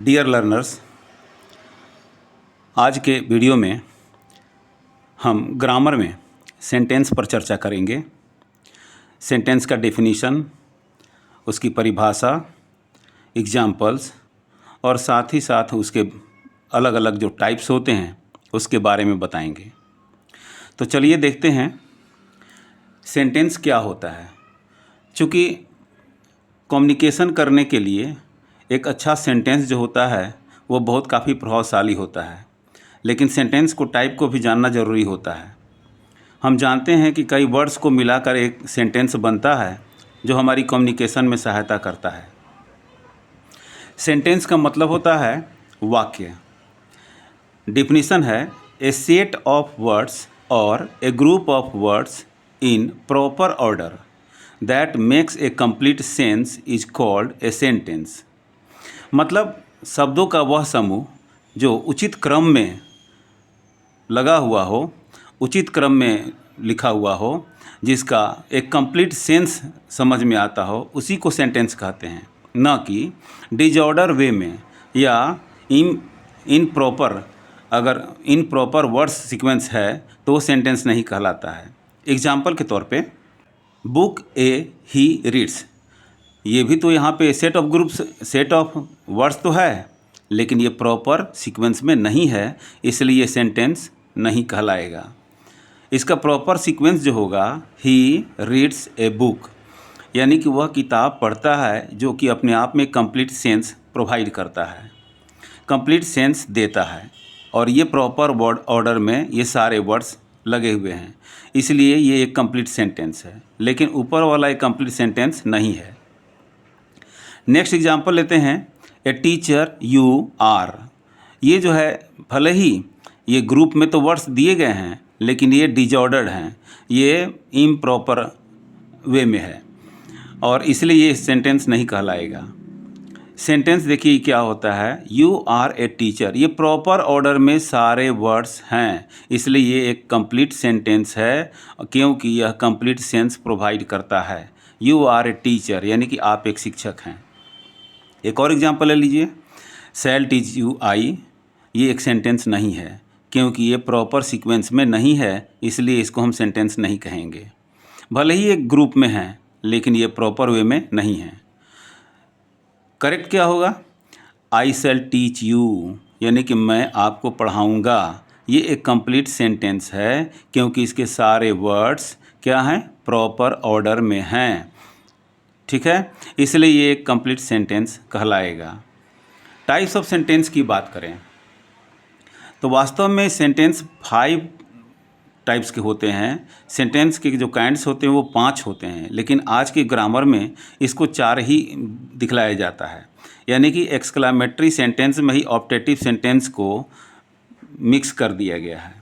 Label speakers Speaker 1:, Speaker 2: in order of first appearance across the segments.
Speaker 1: Dear learners, आज के video में हम ग्रामर में सेंटेंस पर चर्चा करेंगे। सेंटेंस का डेफिनीशन, उसकी परिभाषा, एग्जाम्पल्स और साथ ही साथ उसके अलग अलग जो टाइप्स होते हैं उसके बारे में बताएंगे। तो चलिए देखते हैं सेंटेंस क्या होता है। चूँकि कम्युनिकेशन करने के लिए एक अच्छा सेंटेंस जो होता है वो बहुत काफ़ी प्रभावशाली होता है, लेकिन सेंटेंस को टाइप को भी जानना ज़रूरी होता है। हम जानते हैं कि कई वर्ड्स को मिलाकर एक सेंटेंस बनता है जो हमारी कम्युनिकेशन में सहायता करता है। सेंटेंस का मतलब होता है वाक्य। डिफिनीशन है ए सेट ऑफ वर्ड्स और a group of words in proper order that makes a complete sense is called a sentence. मतलब शब्दों का वह समूह जो उचित क्रम में लगा हुआ हो, उचित क्रम में लिखा हुआ हो, जिसका एक कंप्लीट सेंस समझ में आता हो, उसी को सेंटेंस कहते हैं, न कि डिजॉर्डर वे में या इन प्रॉपर। अगर इन प्रॉपर वर्ड्स सीक्वेंस है तो वो सेंटेंस नहीं कहलाता है। एग्जाम्पल के तौर पे बुक ए ही रीड्स, ये भी तो यहाँ पे set of groups, set of words तो है, लेकिन ये प्रॉपर सीक्वेंस में नहीं है, इसलिए ये सेंटेंस नहीं कहलाएगा। इसका प्रॉपर सीक्वेंस जो होगा ही रीड्स ए बुक, यानी कि वह किताब पढ़ता है, जो कि अपने आप में कंप्लीट सेंस प्रोवाइड करता है, कंप्लीट सेंस देता है। और ये प्रॉपर वर्ड ऑर्डर में ये सारे वर्ड्स लगे हुए हैं, इसलिए ये एक कंप्लीट सेंटेंस है, लेकिन ऊपर वाला एक कंप्लीट सेंटेंस नहीं है। नेक्स्ट एग्जाम्पल लेते हैं, ए टीचर यू आर। ये जो है, भले ही ये ग्रुप में तो वर्ड्स दिए गए हैं, लेकिन ये डिजॉर्डर्ड हैं, ये इम्प्रॉपर वे में है, और इसलिए ये सेंटेंस नहीं कहलाएगा। सेंटेंस देखिए क्या होता है, यू आर ए टीचर, ये प्रॉपर ऑर्डर में सारे वर्ड्स हैं, इसलिए ये एक कंप्लीट सेंटेंस है, क्योंकि यह कंप्लीट सेंस प्रोवाइड करता है। यू आर ए टीचर यानी कि आप एक शिक्षक हैं। एक और एग्जांपल ले लीजिए, शैल टीच यू आई। ये एक सेंटेंस नहीं है, क्योंकि ये प्रॉपर सीक्वेंस में नहीं है, इसलिए इसको हम सेंटेंस नहीं कहेंगे। भले ही एक ग्रुप में है, लेकिन ये प्रॉपर वे में नहीं है। करेक्ट क्या होगा, आई शैल टीच यू, यानी कि मैं आपको पढ़ाऊँगा। ये एक कंप्लीट सेंटेंस है, क्योंकि इसके सारे वर्ड्स क्या हैं, प्रॉपर ऑर्डर में हैं। ठीक है, इसलिए ये एक कंप्लीट सेंटेंस कहलाएगा। टाइप्स ऑफ सेंटेंस की बात करें तो वास्तव में सेंटेंस 5 टाइप्स के होते हैं। सेंटेंस के जो काइंड्स होते हैं वो 5 होते हैं, लेकिन आज के ग्रामर में इसको 4 ही दिखलाया जाता है। यानी कि एक्सक्लामेटरी सेंटेंस में ही ऑप्टेटिव सेंटेंस को मिक्स कर दिया गया है।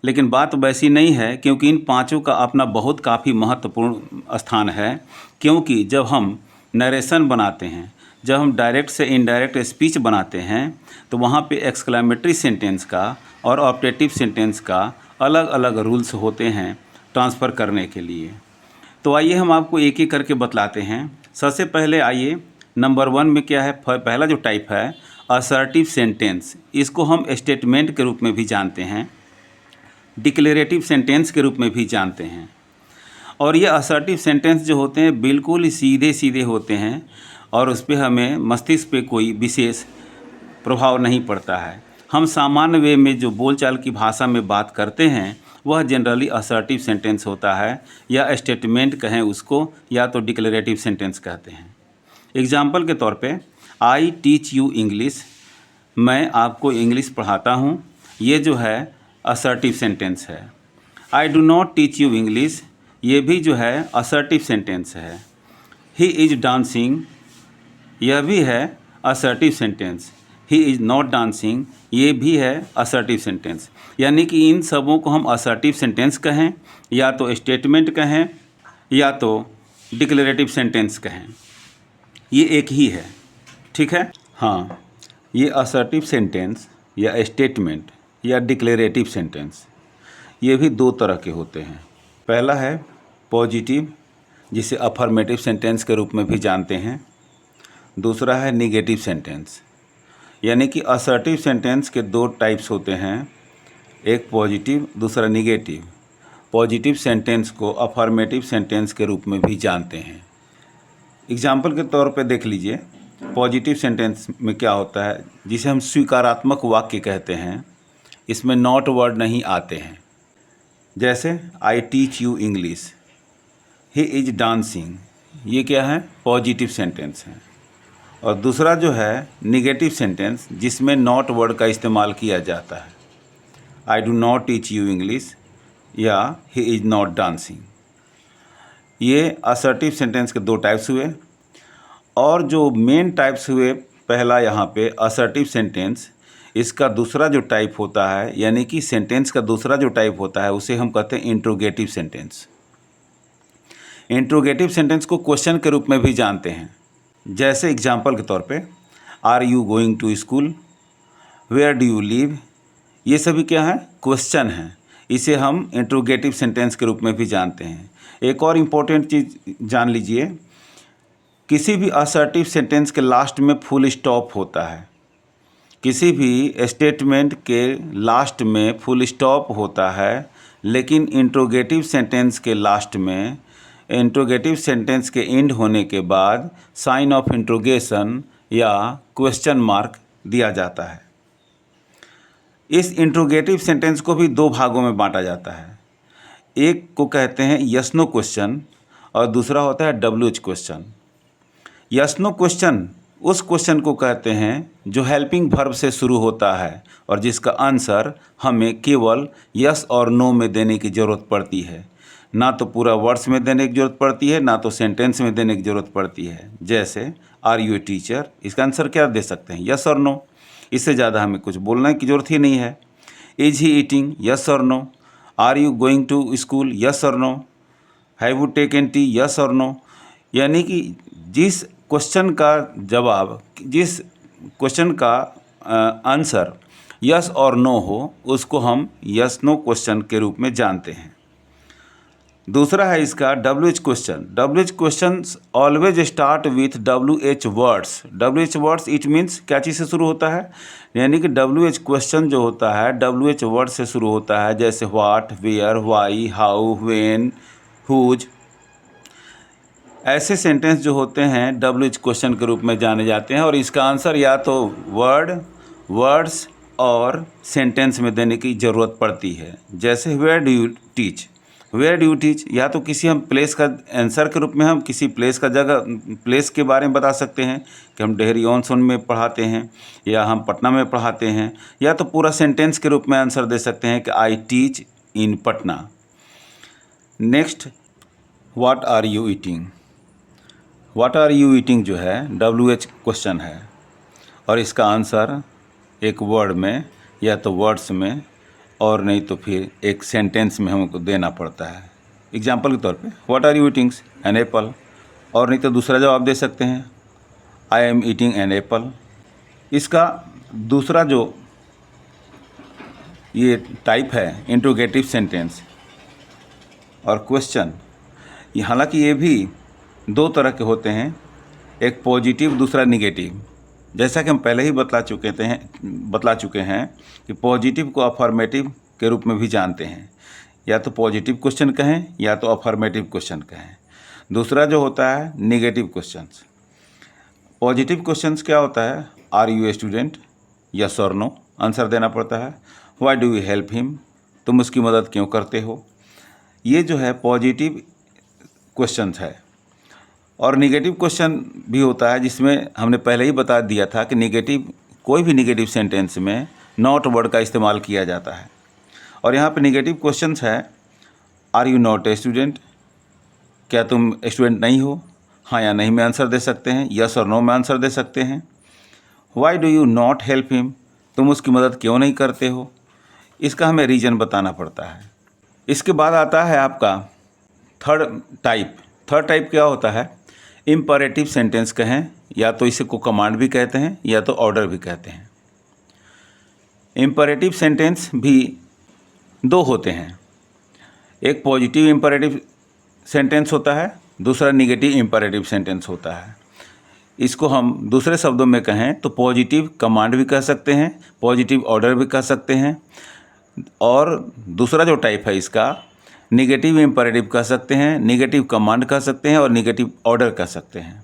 Speaker 1: लेकिन बात वैसी नहीं है, क्योंकि इन 5 का अपना बहुत काफ़ी महत्वपूर्ण स्थान है। क्योंकि जब हम नरेशन बनाते हैं, जब हम डायरेक्ट से इनडायरेक्ट स्पीच बनाते हैं, तो वहाँ पे एक्सक्लामेटरी सेंटेंस का और ऑप्टेटिव सेंटेंस का अलग अलग रूल्स होते हैं ट्रांसफ़र करने के लिए। तो आइए हम आपको एक एक करके बतलाते हैं। सबसे पहले आइए, नंबर 1 में क्या है, पहला जो टाइप है असर्टिव सेंटेंस। इसको हम स्टेटमेंट के रूप में भी जानते हैं, डिक्लेरेटिव सेंटेंस के रूप में भी जानते हैं। और ये असर्टिव सेंटेंस जो होते हैं बिल्कुल ही सीधे सीधे होते हैं, और उस पर हमें मस्तिष्क पे कोई विशेष प्रभाव नहीं पड़ता है। हम सामान्य वे में जो बोलचाल की भाषा में बात करते हैं वह जनरली असर्टिव सेंटेंस होता है, या स्टेटमेंट कहें उसको, या तो डिक्लेरेटिव सेंटेंस कहते हैं। एग्जाम्पल के तौर पे, आई टीच यू इंग्लिश, मैं आपको इंग्लिश पढ़ाता हूँ, ये जो है असर्टिव सेंटेंस है। I do not teach you English, ये भी जो है असर्टिव सेंटेंस है। ही इज़ डांसिंग, यह भी है assertive sentence. He is not dancing, ये भी है असर्टिव सेंटेंस। यानी कि इन सबों को हम असर्टिव सेंटेंस कहें, या तो स्टेटमेंट कहें, या तो डिक्लेरेटिव सेंटेंस कहें, ये एक ही है। ठीक है, हाँ, ये असर्टिव सेंटेंस या स्टेटमेंट या डिक्लेरेटिव सेंटेंस, ये भी 2 तरह के होते हैं। पहला है पॉजिटिव, जिसे अफर्मेटिव सेंटेंस के रूप में भी जानते हैं। दूसरा है निगेटिव सेंटेंस। यानी कि असर्टिव सेंटेंस के दो टाइप्स होते हैं, एक पॉजिटिव, दूसरा निगेटिव। पॉजिटिव सेंटेंस को अफर्मेटिव सेंटेंस के रूप में भी जानते हैं। एग्जाम्पल के तौर पे देख लीजिए, पॉजिटिव सेंटेंस में क्या होता है, जिसे हम स्वीकारात्मक वाक्य कहते हैं, इसमें नॉट वर्ड नहीं आते हैं। जैसे I teach you English, he is dancing, ये क्या है, पॉजिटिव सेंटेंस है। और दूसरा जो है निगेटिव सेंटेंस, जिसमें नॉट वर्ड का इस्तेमाल किया जाता है, I do not teach you English या ही इज नॉट डांसिंग। ये असर्टिव सेंटेंस के दो टाइप्स हुए। और जो मेन टाइप्स हुए, पहला यहाँ पे असर्टिव सेंटेंस, इसका दूसरा जो टाइप होता है, यानी कि सेंटेंस का दूसरा जो टाइप होता है, उसे हम कहते हैं इंट्रोगेटिव सेंटेंस। इंट्रोगेटिव सेंटेंस को क्वेश्चन के रूप में भी जानते हैं। जैसे एग्जाम्पल के तौर पे, are you going to school, where do you live, ये सभी क्या है, क्वेश्चन हैं। इसे हम इंट्रोगेटिव सेंटेंस के रूप में भी जानते हैं। एक और इम्पोर्टेंट चीज़ जान लीजिए, किसी भी असर्टिव सेंटेंस के लास्ट में फुल स्टॉप होता है। किसी भी स्टेटमेंट के लास्ट में फुल स्टॉप होता है, लेकिन इंट्रोगेटिव सेंटेंस के लास्ट में, इंट्रोगेटिव सेंटेंस के एंड होने के बाद साइन ऑफ इंट्रोगेशन या क्वेश्चन मार्क दिया जाता है। इस इंट्रोगेटिव सेंटेंस को भी दो भागों में बांटा जाता है। एक को कहते हैं यस नो क्वेश्चन और दूसरा होता है WH question. Yes no question उस क्वेश्चन को कहते हैं जो हेल्पिंग वर्ब से शुरू होता है और जिसका आंसर हमें केवल यस और नो में देने की ज़रूरत पड़ती है, ना तो पूरा वर्ड्स में देने की ज़रूरत पड़ती है, ना तो सेंटेंस में देने की ज़रूरत पड़ती है। जैसे आर यू ए टीचर, इसका आंसर क्या दे सकते हैं, यस और नो। इससे ज़्यादा हमें कुछ बोलने की ज़रूरत ही नहीं है। इज ही ईटिंग, यस और no. Are you going to school, yes और no. Have you taken tea, yes और नो। यानी कि जिस क्वेश्चन का जवाब, जिस क्वेश्चन का आंसर यस और नो हो, उसको हम यस नो क्वेश्चन के रूप में जानते हैं। दूसरा है इसका WH question. WH question always start with WH words. WH words it means क्या चीज़ से शुरू होता है, यानी कि WH क्वेश्चन जो होता है WH वर्ड से शुरू होता है। जैसे what, where, why, how, when, whose, ऐसे सेंटेंस जो होते हैं WH क्वेश्चन के रूप में जाने जाते हैं। और इसका आंसर या तो वर्ड्स और सेंटेंस में देने की ज़रूरत पड़ती है। जैसे where do you teach, where do you teach, या तो किसी हम प्लेस का आंसर के रूप में हम किसी प्लेस का प्लेस के बारे में बता सकते हैं कि हम डेहरी ऑन सोन में पढ़ाते हैं या हम पटना में पढ़ाते हैं, या तो पूरा सेंटेंस के रूप में आंसर दे सकते हैं कि I teach in Patna. Next, what are you eating. What are you eating जो है WH क्वेश्चन है और इसका आंसर एक वर्ड में या तो वर्ड्स में और नहीं तो फिर एक सेंटेंस में हमको देना पड़ता है। एग्जाम्पल के तौर पे, what are you eating an apple, और नहीं तो दूसरा जवाब दे सकते हैं I am eating an apple. इसका दूसरा जो ये टाइप है इंट्रोगेटिव सेंटेंस और क्वेश्चन, हालांकि ये भी दो तरह के होते हैं, एक पॉजिटिव, दूसरा निगेटिव। जैसा कि हम पहले ही बतला चुके हैं कि पॉजिटिव को अफर्मेटिव के रूप में भी जानते हैं, या तो पॉजिटिव क्वेश्चन कहें या तो अफर्मेटिव क्वेश्चन कहें। दूसरा जो होता है निगेटिव क्वेश्चंस। पॉजिटिव क्वेश्चंस क्या होता है, are you a student, yes और नो, आंसर देना पड़ता है। Why do you help him, तुम उसकी मदद क्यों करते हो। ये जो है पॉजिटिव क्वेश्चंस है। और निगेटिव क्वेश्चन भी होता है, जिसमें हमने पहले ही बता दिया था कि कोई भी निगेटिव सेंटेंस में नॉट वर्ड का इस्तेमाल किया जाता है। और यहाँ पे निगेटिव क्वेश्चंस है, are you not a student, क्या तुम स्टूडेंट नहीं हो, हाँ या नहीं में आंसर दे सकते हैं, यस और नो में आंसर दे सकते हैं। Why do you not help him, तुम उसकी मदद क्यों नहीं करते हो, इसका हमें रीज़न बताना पड़ता है। इसके बाद आता है आपका थर्ड टाइप क्या होता है, इम्परेटिव सेंटेंस कहें, या तो इसे को कमांड भी कहते हैं या तो ऑर्डर भी कहते हैं। इम्परेटिव सेंटेंस भी दो होते हैं, एक पॉजिटिव इम्परेटिव सेंटेंस होता है, दूसरा निगेटिव इम्परेटिव सेंटेंस होता है। इसको हम दूसरे शब्दों में कहें तो पॉजिटिव कमांड भी कह सकते हैं, पॉजिटिव ऑर्डर भी कह सकते हैं, और दूसरा जो टाइप है इसका निगेटिव इम्परेटिव कह सकते हैं, निगेटिव कमांड कह सकते हैं और निगेटिव ऑर्डर कह सकते हैं।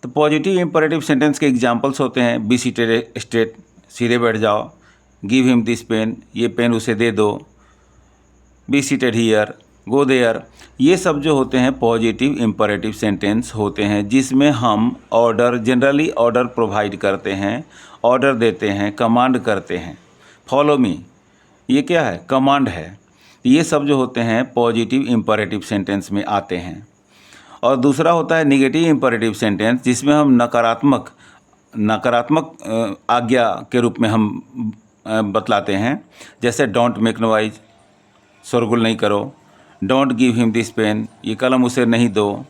Speaker 1: तो पॉजिटिव इम्परेटिव सेंटेंस के एग्जांपल्स होते हैं बी सीटेड स्टेट, सीधे बैठ जाओ, गिव हिम दिस पेन, ये पेन उसे दे दो, be seated here, go there. ये सब जो होते हैं पॉजिटिव इम्परेटिव सेंटेंस होते हैं जिसमें हम ऑर्डर, जनरली ऑर्डर प्रोवाइड करते हैं, ऑर्डर देते हैं, कमांड करते हैं। फॉलो मी, ये क्या है? कमांड है। ये सब जो होते हैं पॉजिटिव इम्परेटिव सेंटेंस में आते हैं। और दूसरा होता है निगेटिव इम्परेटिव सेंटेंस, जिसमें हम नकारात्मक आज्ञा के रूप में हम बतलाते हैं। जैसे डोंट मेक नॉइज, शोरगुल नहीं करो, don't give him this pen, ये कलम उसे नहीं दो,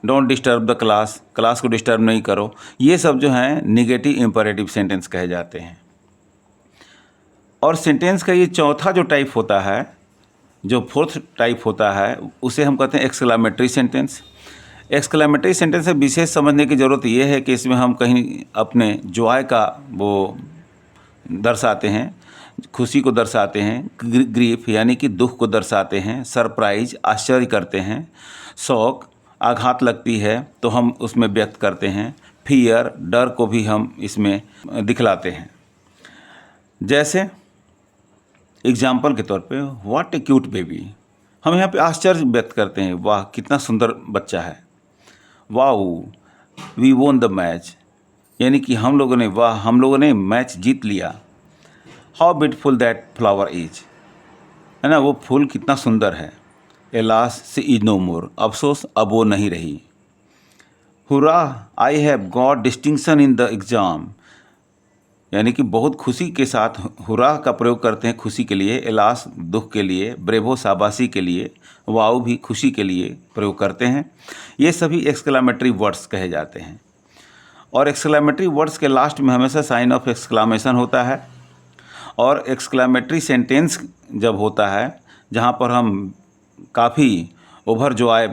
Speaker 1: don't disturb the class, class को डिस्टर्ब नहीं करो। ये सब जो हैं निगेटिव इम्परेटिव सेंटेंस कहे जाते हैं। और सेंटेंस का ये चौथा जो टाइप होता है, जो फोर्थ टाइप होता है, उसे हम कहते हैं एक्सक्लामेटरी सेंटेंस। एक्सक्लामेटरी सेंटेंस से विशेष समझने की ज़रूरत ये है कि इसमें हम कहीं अपने जॉय का वो दर्शाते हैं, खुशी को दर्शाते हैं, ग्रीफ यानी कि दुख को दर्शाते हैं, सरप्राइज आश्चर्य करते हैं, शौक आघात लगती है तो हम उसमें व्यक्त करते हैं, फियर डर को भी हम इसमें दिखलाते हैं। जैसे एग्जाम्पल के तौर पे व्हाट ए क्यूट बेबी, हम यहाँ पे आश्चर्य व्यक्त करते हैं, वाह कितना सुंदर बच्चा है। Wow we won the match, यानी कि हम लोगों ने मैच जीत लिया। How beautiful that flower is, है ना, वो फूल कितना सुंदर है। Alas she is no more, अफसोस अब वो नहीं रही। Hurrah I have got distinction in the exam, यानी कि बहुत खुशी के साथ हुर्रा का प्रयोग करते हैं खुशी के लिए, एलास दुख के लिए, ब्रेवो शाबाशी के लिए, वाओ भी खुशी के लिए प्रयोग करते हैं। ये सभी एक्सक्लामेटरी वर्ड्स कहे जाते हैं। और एक्सक्लामेटरी वर्ड्स के लास्ट में हमेशा साइन ऑफ एक्सक्लामेशन होता है। और एक्सक्लामेटरी सेंटेंस जब होता है जहाँ पर हम काफ़ी ओवर जॉय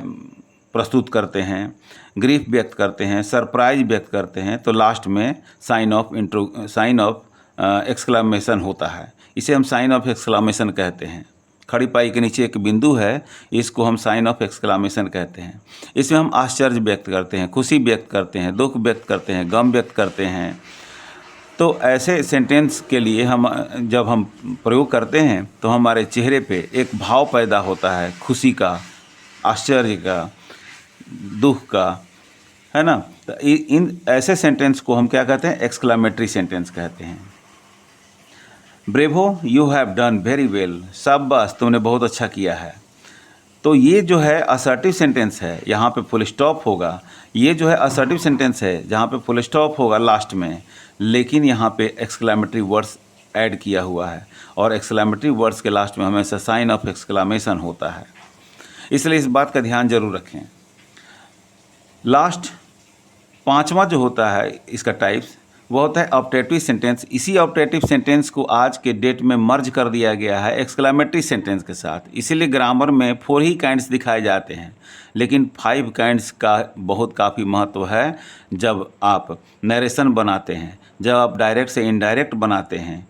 Speaker 1: प्रस्तुत करते हैं, ग्रीफ व्यक्त करते हैं, सरप्राइज व्यक्त करते हैं, तो लास्ट में साइन ऑफ एक्सक्लामेशन होता है। इसे हम साइन ऑफ एक्सक्लामेशन कहते हैं। खड़ी पाई के नीचे एक बिंदु है, इसको हम साइन ऑफ एक्सक्लामेशन कहते हैं। इसमें हम आश्चर्य व्यक्त करते हैं, खुशी व्यक्त करते हैं, दुख व्यक्त करते हैं, गम व्यक्त करते हैं। तो ऐसे सेंटेंस के लिए जब हम प्रयोग करते हैं तो हमारे चेहरे पे एक भाव पैदा होता है, खुशी का, आश्चर्य का, दुख का, है ना। तो इन ऐसे सेंटेंस को हम क्या कहते हैं? एक्सक्लामेटरी सेंटेंस कहते हैं। Bravo you have done very well, शाबाश तुमने बहुत अच्छा किया है। तो ये जो है असर्टिव सेंटेंस है, यहाँ पे फुल स्टॉप होगा। ये जो है असर्टिव सेंटेंस है जहाँ पे फुल स्टॉप होगा लास्ट में, लेकिन यहाँ पे एक्सक्लामेटरी वर्ड्स ऐड किया हुआ है। और एक्सक्लामेटरी वर्ड्स के लास्ट में हमेशा साइन ऑफ एक्सक्लामेशन होता है, इसलिए इस बात का ध्यान जरूर रखें। लास्ट पांचवा जो होता है इसका टाइप्स, वो होता है ऑप्टेटिव सेंटेंस। इसी ऑप्टेटिव सेंटेंस को आज के डेट में मर्ज कर दिया गया है एक्सक्लामेटरी सेंटेंस के साथ। इसीलिए ग्रामर में 4 ही काइंड्स दिखाए जाते हैं, लेकिन 5 काइंड्स का बहुत काफ़ी महत्व है। जब आप नरेशन बनाते हैं, जब आप डायरेक्ट से इनडायरेक्ट बनाते हैं,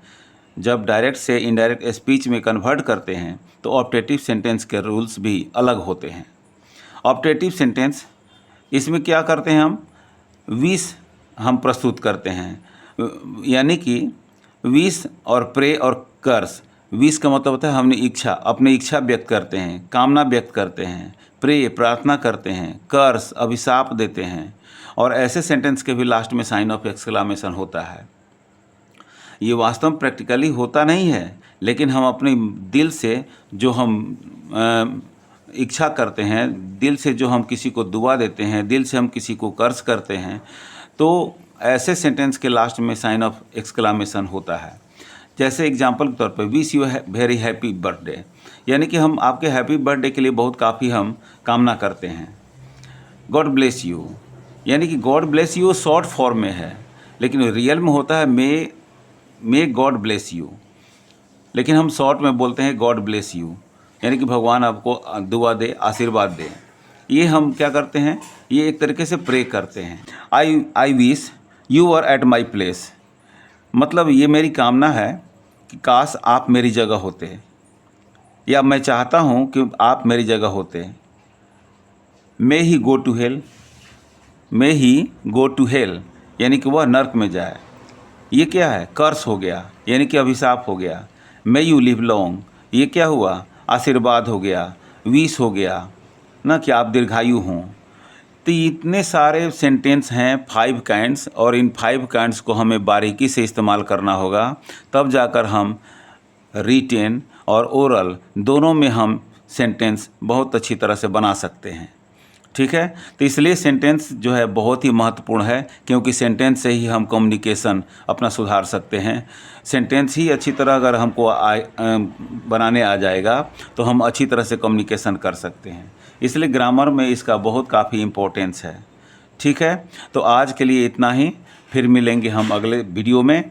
Speaker 1: जब डायरेक्ट से इनडायरेक्ट स्पीच में कन्वर्ट करते हैं, तो ऑप्टेटिव सेंटेंस के रूल्स भी अलग होते हैं। ऑप्टेटिव सेंटेंस, इसमें क्या करते हैं, हम विश हम प्रस्तुत करते हैं, यानी कि विश और प्रे और कर्स। विश का मतलब होता है हमने इच्छा, अपनी इच्छा व्यक्त करते हैं, कामना व्यक्त करते हैं, प्रे प्रार्थना करते हैं, कर्स अभिशाप देते हैं। और ऐसे सेंटेंस के भी लास्ट में साइन ऑफ एक्सक्लामेशन होता है। ये वास्तव में प्रैक्टिकली होता नहीं है, लेकिन हम अपने दिल से जो हम इच्छा करते हैं, दिल से जो हम किसी को दुआ देते हैं, दिल से हम किसी को कर्ज करते हैं, तो ऐसे सेंटेंस के लास्ट में साइन ऑफ एक्सक्लामेशन होता है। जैसे एग्जांपल के तौर पर wish you very happy birthday, यानी कि हम आपके हैप्पी बर्थडे के लिए बहुत काफ़ी हम कामना करते हैं। गॉड ब्लेस यू, यानी कि God bless you short form में है, लेकिन रियल में होता है मे गॉड ब्लेस यू, लेकिन हम शॉर्ट में बोलते हैं गॉड ब्लेस यू, यानी कि भगवान आपको दुआ दे, आशीर्वाद दे। ये हम क्या करते हैं, ये एक तरीके से प्रे करते हैं। I wish you are at my place, मतलब ये मेरी कामना है कि काश आप मेरी जगह होते, या मैं चाहता हूँ कि आप मेरी जगह होते। May he go to hell, may he go to hell यानी कि वह नर्क में जाए। ये क्या है, कर्स हो गया यानी कि अभिशाप हो गया। मे यू लिव लॉन्ग, ये क्या हुआ, आशीर्वाद हो गया, विश हो गया ना कि आप दीर्घायु हों। तो इतने सारे सेंटेंस हैं 5 काइंड्स, और इन 5 काइंड्स को हमें बारीकी से इस्तेमाल करना होगा, तब जाकर हम रिटेन और ओरल दोनों में हम सेंटेंस बहुत अच्छी तरह से बना सकते हैं। ठीक है, तो इसलिए सेंटेंस जो है बहुत ही महत्वपूर्ण है, क्योंकि सेंटेंस से ही हम कम्युनिकेशन अपना सुधार सकते हैं। सेंटेंस ही अच्छी तरह अगर हमको बनाने आ जाएगा तो हम अच्छी तरह से कम्युनिकेशन कर सकते हैं। इसलिए ग्रामर में इसका बहुत काफ़ी इम्पोर्टेंस है। ठीक है, तो आज के लिए इतना ही, फिर मिलेंगे हम अगले वीडियो में।